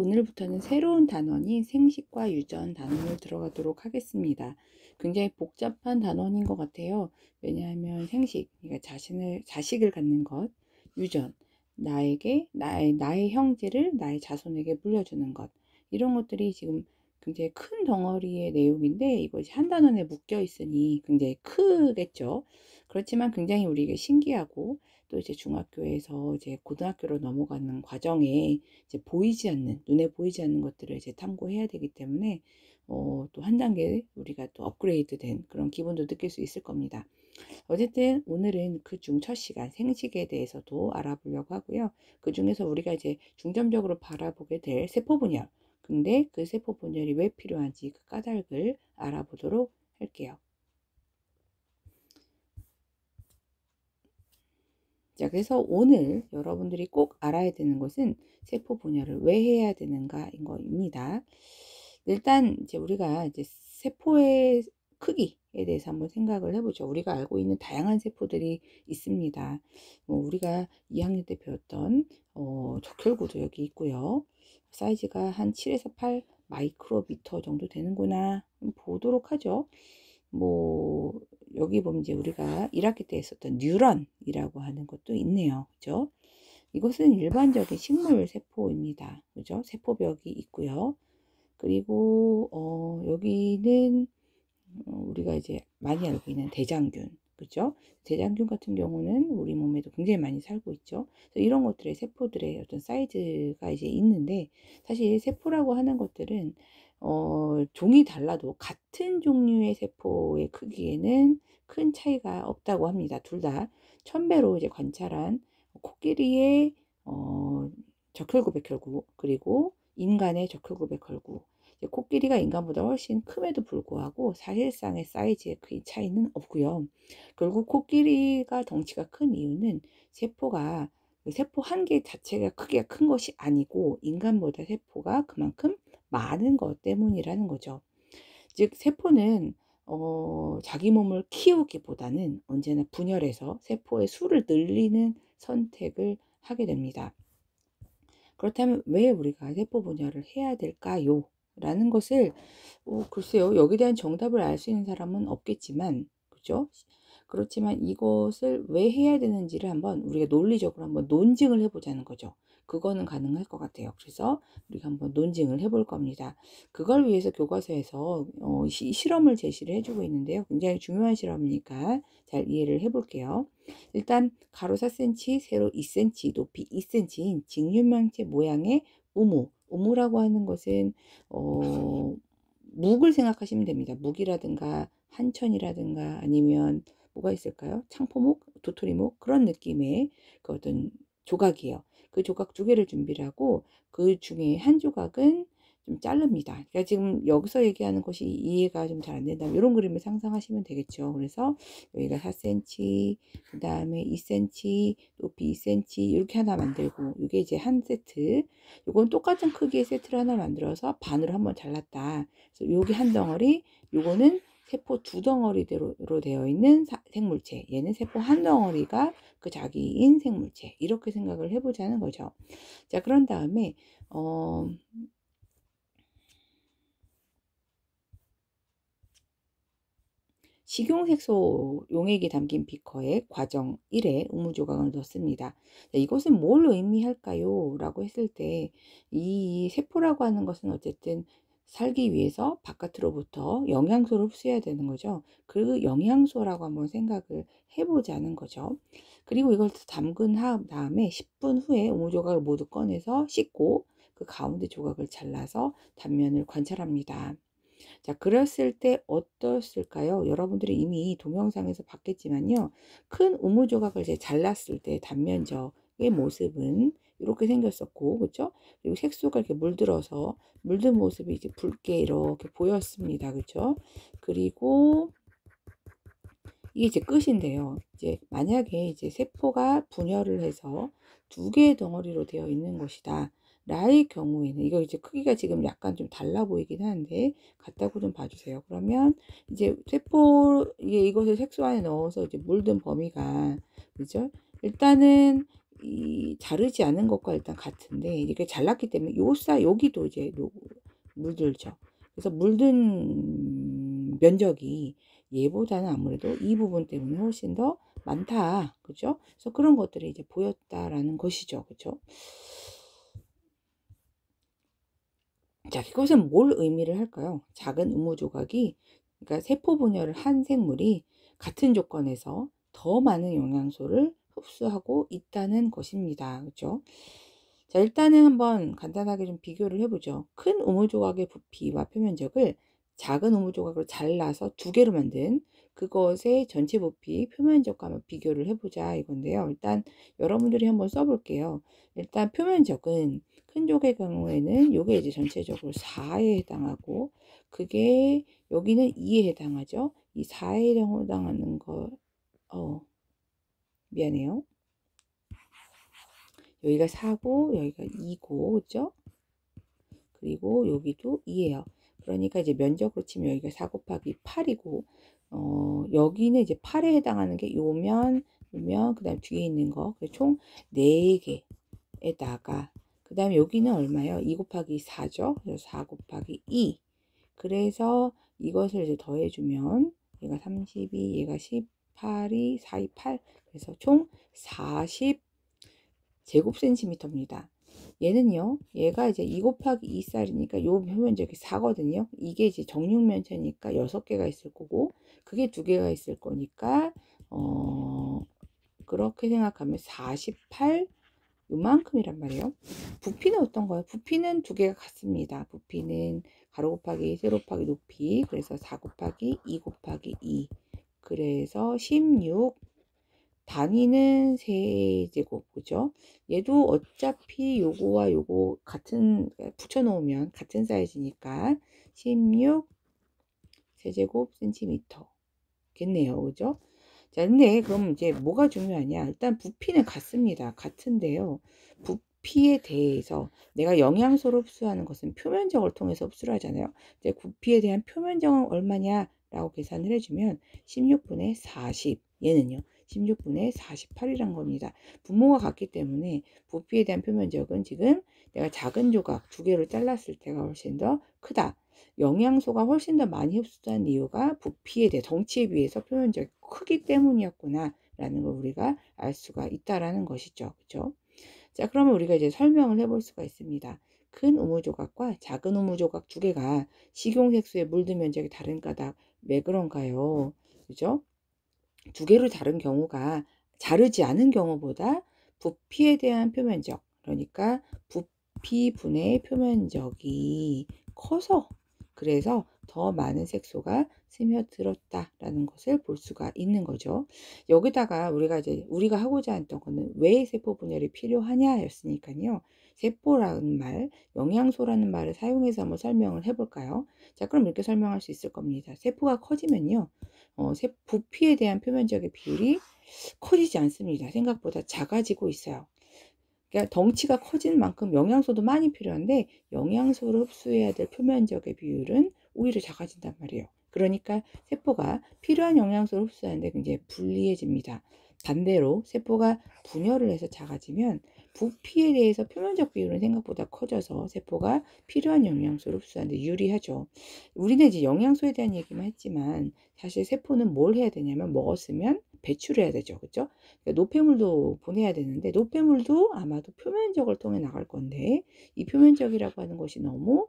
오늘부터는 새로운 단원인 생식과 유전 단원을 들어가도록 하겠습니다. 굉장히 복잡한 단원인 것 같아요. 왜냐하면 생식, 그러니까 자식을 갖는 것, 유전, 나의 형제를 나의 자손에게 물려주는 것, 이런 것들이 지금 굉장히 큰 덩어리의 내용인데 이것이 한 단원에 묶여 있으니 굉장히 크겠죠. 그렇지만 굉장히 우리에게 신기하고 또 이제 중학교에서 이제 고등학교로 넘어가는 과정에 이제 눈에 보이지 않는 것들을 이제 탐구해야 되기 때문에 또 한 단계 우리가 또 업그레이드된 그런 기분도 느낄 수 있을 겁니다. 어쨌든 오늘은 그중 첫 시간 생식에 대해서도 알아보려고 하고요. 그 중에서 우리가 이제 중점적으로 바라보게 될 세포 분열, 근데 그 세포 분열이 왜 필요한지 그 까닭을 알아보도록 할게요. 자, 그래서 오늘 여러분들이 꼭 알아야 되는 것은 세포 분열을 왜 해야 되는가인 것입니다. 일단 이제 우리가 이제 세포의 크기에 대해서 한번 생각을 해보죠. 우리가 알고 있는 다양한 세포들이 있습니다. 우리가 2학년 때 배웠던 적혈구도 여기 있고요. 사이즈가 한 7에서 8 마이크로미터 정도 되는구나 보도록 하죠. 여기 보면 이제 우리가 1학기 때 했었던 뉴런이라고 하는 것도 있네요. 그죠? 이것은 일반적인 식물 세포입니다. 그죠? 세포벽이 있고요. 그리고 여기는 우리가 이제 많이 알고 있는 대장균. 그죠? 대장균 같은 경우는 우리 몸에도 굉장히 많이 살고 있죠. 그래서 이런 것들의 세포들의 어떤 사이즈가 이제 있는데 사실 세포라고 하는 것들은 종이 달라도 같은 종류의 세포의 크기에는 큰 차이가 없다고 합니다. 둘 다 1000배로 이제 관찰한 코끼리의 적혈구 백혈구 그리고 인간의 적혈구 백혈구, 코끼리가 인간보다 훨씬 큼에도 불구하고 사실상의 사이즈의 큰 차이는 없고요. 결국 코끼리가 덩치가 큰 이유는 세포 한 개 자체가 크기가 큰 것이 아니고 인간보다 세포가 그만큼 많은 것 때문이라는 거죠. 즉 세포는 자기 몸을 키우기보다는 언제나 분열해서 세포의 수를 늘리는 선택을 하게 됩니다. 그렇다면 왜 우리가 세포 분열을 해야 될까요? 라는 것을 글쎄요, 여기에 대한 정답을 알 수 있는 사람은 없겠지만, 그죠? 그렇지만 이것을 왜 해야 되는지를 한번 우리가 논리적으로 한번 논증을 해보자는 거죠. 그거는 가능할 것 같아요. 그래서 우리가 한번 논증을 해볼 겁니다. 그걸 위해서 교과서에서 실험을 제시를 해주고 있는데요. 굉장히 중요한 실험이니까 잘 이해를 해볼게요. 일단 가로 4cm, 세로 2cm, 높이 2cm인 직류명체 모양의 우무라고 하는 것은 묵을 생각하시면 됩니다. 묵이라든가 한천이라든가 아니면 뭐가 있을까요? 창포묵, 도토리묵, 그런 느낌의 그 어떤 조각이에요. 그 조각 2개를 준비를 하고 그 중에 한 조각은 좀 자릅니다. 그러니까 지금 여기서 얘기하는 것이 이해가 좀 잘 안 된다면 이런 그림을 상상하시면 되겠죠. 그래서 여기가 4cm, 그 다음에 2cm, 높이 2cm 이렇게 하나 만들고, 이게 이제 한 세트. 이건 똑같은 크기의 세트를 하나 만들어서 반으로 한번 잘랐다. 그래서 여기 한 덩어리, 요거는 세포 2덩어리로 되어 있는 생물체, 얘는 세포 한 덩어리가 그 자기인 생물체, 이렇게 생각을 해보자는 거죠. 자, 그런 다음에 식용색소 용액이 담긴 비커에 과정 1에 우무조각을 넣습니다. 이것은 뭘 의미할까요? 라고 했을 때 이 세포라고 하는 것은 어쨌든 살기 위해서 바깥으로부터 영양소를 흡수해야 되는 거죠. 그 영양소라고 한번 생각을 해보자는 거죠. 그리고 이걸 담근 다음에 10분 후에 우무조각을 모두 꺼내서 씻고 그 가운데 조각을 잘라서 단면을 관찰합니다. 자, 그랬을 때 어떻을까요? 여러분들이 이미 동영상에서 봤겠지만요. 큰 우무조각을 이제 잘랐을 때 단면적의 모습은 이렇게 생겼었고, 그렇죠? 그리고 색소가 이렇게 물든 모습이 이제 붉게 이렇게 보였습니다. 그렇죠? 그리고 이게 이제 끝인데요. 이제 만약에 이제 세포가 분열을 해서 2개의 덩어리로 되어 있는 것이다 라의 경우에는, 이거 이제 크기가 지금 약간 좀 달라 보이긴 하는데 같다고 좀 봐주세요. 그러면 이제 이것을 색소 안에 넣어서 이제 물든 범위가, 그죠? 일단은 자르지 않은 것과 일단 같은데 이렇게 잘랐기 때문에 여기도 이제 물들죠. 그래서 물든 면적이 얘보다는 아무래도 이 부분 때문에 훨씬 더 많다. 그죠? 그래서 그런 것들이 이제 보였다라는 것이죠. 그죠? 자, 그것은 뭘 의미를 할까요? 작은 우무조각이, 그러니까 세포 분열을 한 생물이 같은 조건에서 더 많은 영양소를 흡수하고 있다는 것입니다. 그죠? 자, 일단은 한번 간단하게 좀 비교를 해보죠. 큰 우무조각의 부피와 표면적을 작은 우무조각으로 잘라서 두 개로 만든 그것의 전체 부피, 표면적과 한번 비교를 해보자 이건데요. 일단 여러분들이 한번 써볼게요. 일단 표면적은 큰 족의 경우에는 요게 이제 전체적으로 4에 해당하고, 그게 여기는 2에 해당하죠. 이 4에 해당하는 거, 미안해요. 여기가 4고 여기가 2고, 그죠? 그리고 여기도 2예요. 그러니까 이제 면적으로 치면 여기가 4 곱하기 8이고, 여기는 이제 8에 해당하는 게 요면, 그 다음 뒤에 있는 거, 총 4개에다가, 그 다음에 여기는 얼마예요? 2 곱하기 4죠? 그래서 4 곱하기 2. 그래서 이것을 이제 더해주면, 얘가 32, 얘가 18이 4, 2, 8. 그래서 총 40 제곱센티미터입니다. 얘는요, 얘가 이제 2 곱하기 2쌀이니까 요 표면적이 4거든요. 이게 이제 정육면체니까 6개가 있을 거고, 그게 2개가 있을 거니까, 그렇게 생각하면 48, 요만큼이란 말이에요. 부피는 어떤가요? 부피는 2개가 같습니다. 부피는 가로 곱하기 세로 곱하기 높이, 그래서 4 곱하기 2 곱하기 2. 그래서 16, 단위는 세제곱, 그죠? 얘도 어차피 요거와 요거 같은, 붙여놓으면 같은 사이즈니까 16 세제곱 센티미터 겠네요. 그죠? 자, 근데 그럼 이제 뭐가 중요하냐? 일단 부피는 같습니다. 같은데요. 부피에 대해서 내가 영양소를 흡수하는 것은 표면적을 통해서 흡수를 하잖아요. 이제 부피에 대한 표면적은 얼마냐라고 계산을 해주면 16분의 40, 얘는요 16분의 48이란 겁니다. 분모가 같기 때문에 부피에 대한 표면적은 지금 내가 작은 조각 2개를 잘랐을 때가 훨씬 더 크다. 영양소가 훨씬 더 많이 흡수된 이유가 부피에 대해 덩치에 비해서 표면적이 크기 때문이었구나 라는 걸 우리가 알 수가 있다라는 것이죠. 그죠? 자, 그러면 우리가 이제 설명을 해볼 수가 있습니다. 큰 우무조각과 작은 우무조각 2개가 식용색소에 물든 면적이 다른 까닭 왜 그런가요? 그죠? 2개로 다른 경우가 자르지 않은 경우보다 부피에 대한 표면적, 그러니까 부피분의 표면적이 커서, 그래서 더 많은 색소가 스며들었다라는 것을 볼 수가 있는 거죠. 여기다가 우리가 하고자 했던 거는 왜 세포 분열이 필요하냐였으니까요. 세포라는 말, 영양소라는 말을 사용해서 한번 설명을 해볼까요? 자, 그럼 이렇게 설명할 수 있을 겁니다. 세포가 커지면요, 부피에 대한 표면적의 비율이 커지지 않습니다. 생각보다 작아지고 있어요. 그러니까 덩치가 커진 만큼 영양소도 많이 필요한데 영양소를 흡수해야 될 표면적의 비율은 오히려 작아진단 말이에요. 그러니까 세포가 필요한 영양소를 흡수하는데 굉장히 불리해집니다. 반대로 세포가 분열을 해서 작아지면 부피에 대해서 표면적 비율은 생각보다 커져서 세포가 필요한 영양소를 흡수하는데 유리하죠. 우리는 이제 영양소에 대한 얘기만 했지만 사실 세포는 뭘 해야 되냐면 먹었으면 배출해야 되죠. 그죠? 그러니까 노폐물도 보내야 되는데 노폐물도 아마도 표면적을 통해 나갈 건데 이 표면적이라고 하는 것이 너무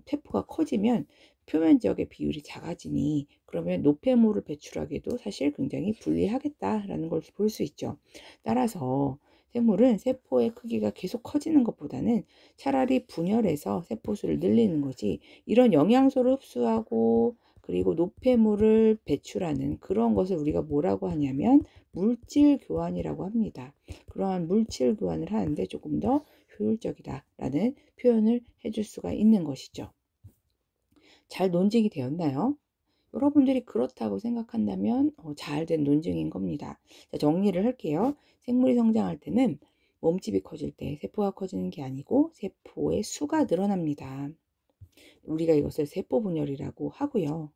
세포가 커지면 표면적의 비율이 작아지니 그러면 노폐물을 배출하기도 사실 굉장히 불리하겠다라는 걸 볼 수 있죠. 따라서 생물은 세포의 크기가 계속 커지는 것보다는 차라리 분열해서 세포수를 늘리는 거지, 이런 영양소를 흡수하고 그리고 노폐물을 배출하는 그런 것을 우리가 뭐라고 하냐면 물질 교환이라고 합니다. 그러한 물질 교환을 하는데 조금 더 효율적이다라는 표현을 해줄 수가 있는 것이죠. 잘 논증이 되었나요? 여러분들이 그렇다고 생각한다면 잘된 논증인 겁니다. 자, 정리를 할게요. 생물이 성장할 때는 몸집이 커질 때 세포가 커지는 게 아니고 세포의 수가 늘어납니다. 우리가 이것을 세포 분열이라고 하고요.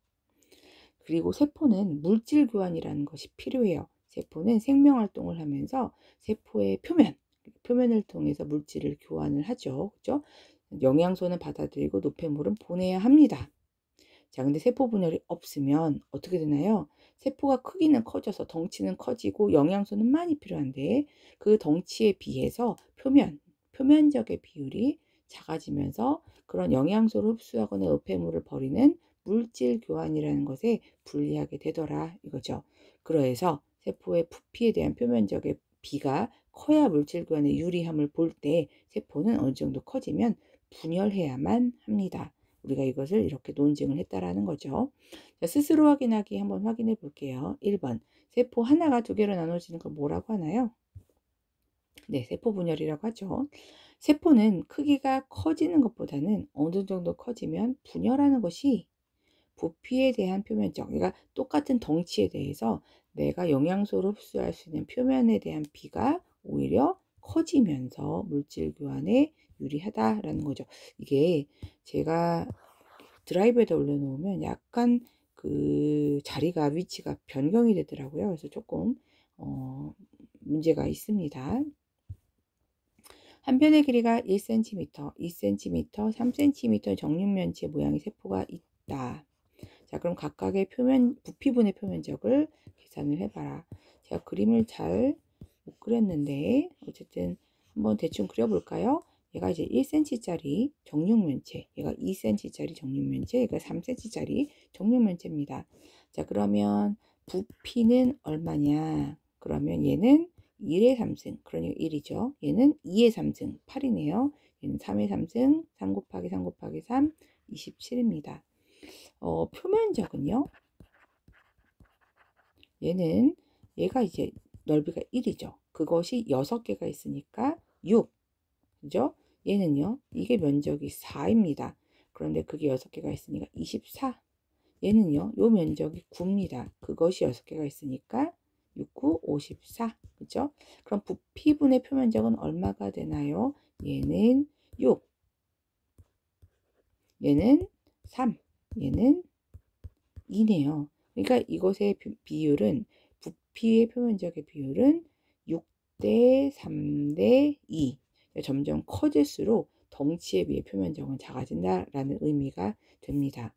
그리고 세포는 물질 교환이라는 것이 필요해요. 세포는 생명활동을 하면서 세포의 표면을 통해서 물질을 교환을 하죠. 그죠? 영양소는 받아들이고 노폐물은 보내야 합니다. 자, 근데 세포 분열이 없으면 어떻게 되나요? 세포가 크기는 커져서 덩치는 커지고 영양소는 많이 필요한데 그 덩치에 비해서 표면적의 비율이 작아지면서 그런 영양소를 흡수하거나 노폐물을 버리는 물질 교환이라는 것에 불리하게 되더라 이거죠. 그래서 세포의 부피에 대한 표면적의 비가 커야 물질 교환에 유리함을 볼 때 세포는 어느 정도 커지면 분열해야만 합니다. 우리가 이것을 이렇게 논증을 했다라는 거죠. 자, 스스로 확인하기 한번 확인해 볼게요. 1번. 세포 하나가 두 개로 나눠지는 걸 뭐라고 하나요? 네, 세포 분열이라고 하죠. 세포는 크기가 커지는 것보다는 어느 정도 커지면 분열하는 것이 부피에 대한 표면적, 그러니까 똑같은 덩치에 대해서 내가 영양소를 흡수할 수 있는 표면에 대한 비가 오히려 커지면서 물질 교환에 유리하다라는 거죠. 이게 제가 드라이브에다 올려놓으면 약간 그 자리가 위치가 변경이 되더라고요. 그래서 조금 문제가 있습니다. 한 편의 길이가 1cm, 2cm, 3cm 정육면체 모양의 세포가 있다. 자, 그럼 각각의 부피분의 표면적을 계산을 해봐라. 제가 그림을 잘 못 그렸는데 어쨌든 한번 대충 그려볼까요? 얘가 이제 1cm짜리 정육면체, 얘가 2cm짜리 정육면체, 얘가 3cm짜리 정육면체입니다. 자, 그러면 부피는 얼마냐? 그러면 얘는 1의 3승, 그러니까 1이죠. 얘는 2의 3승, 8이네요. 얘는 3의 3승, 3 곱하기 3 곱하기 3, 27입니다. 표면적은요. 얘가 이제 넓이가 1이죠. 그것이 6개가 있으니까 6. 그죠? 얘는요. 이게 면적이 4입니다. 그런데 그게 6개가 있으니까 24. 얘는요. 요 면적이 9입니다. 그것이 6개가 있으니까 6, 9, 54. 그죠? 그럼 부피분의 표면적은 얼마가 되나요? 얘는 6. 얘는 3. 얘는 2네요. 그러니까 이것의 비율은 부피의 표면적의 비율은 6대 3대 2. 점점 커질수록 덩치에 비해 표면적은 작아진다라는 의미가 됩니다.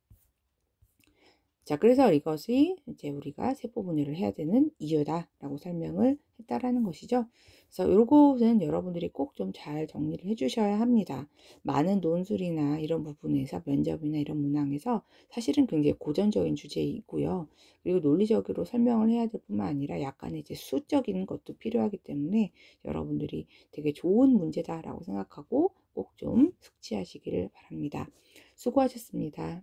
자, 그래서 이것이 이제 우리가 세포 분열을 해야 되는 이유다라고 설명을 했다라는 것이죠. 그래서 요거는 여러분들이 꼭 좀 잘 정리를 해주셔야 합니다. 많은 논술이나 이런 부분에서 면접이나 이런 문항에서 사실은 굉장히 고전적인 주제이고요. 그리고 논리적으로 설명을 해야 될 뿐만 아니라 약간의 이제 수적인 것도 필요하기 때문에 여러분들이 되게 좋은 문제다라고 생각하고 꼭 좀 숙지하시기를 바랍니다. 수고하셨습니다.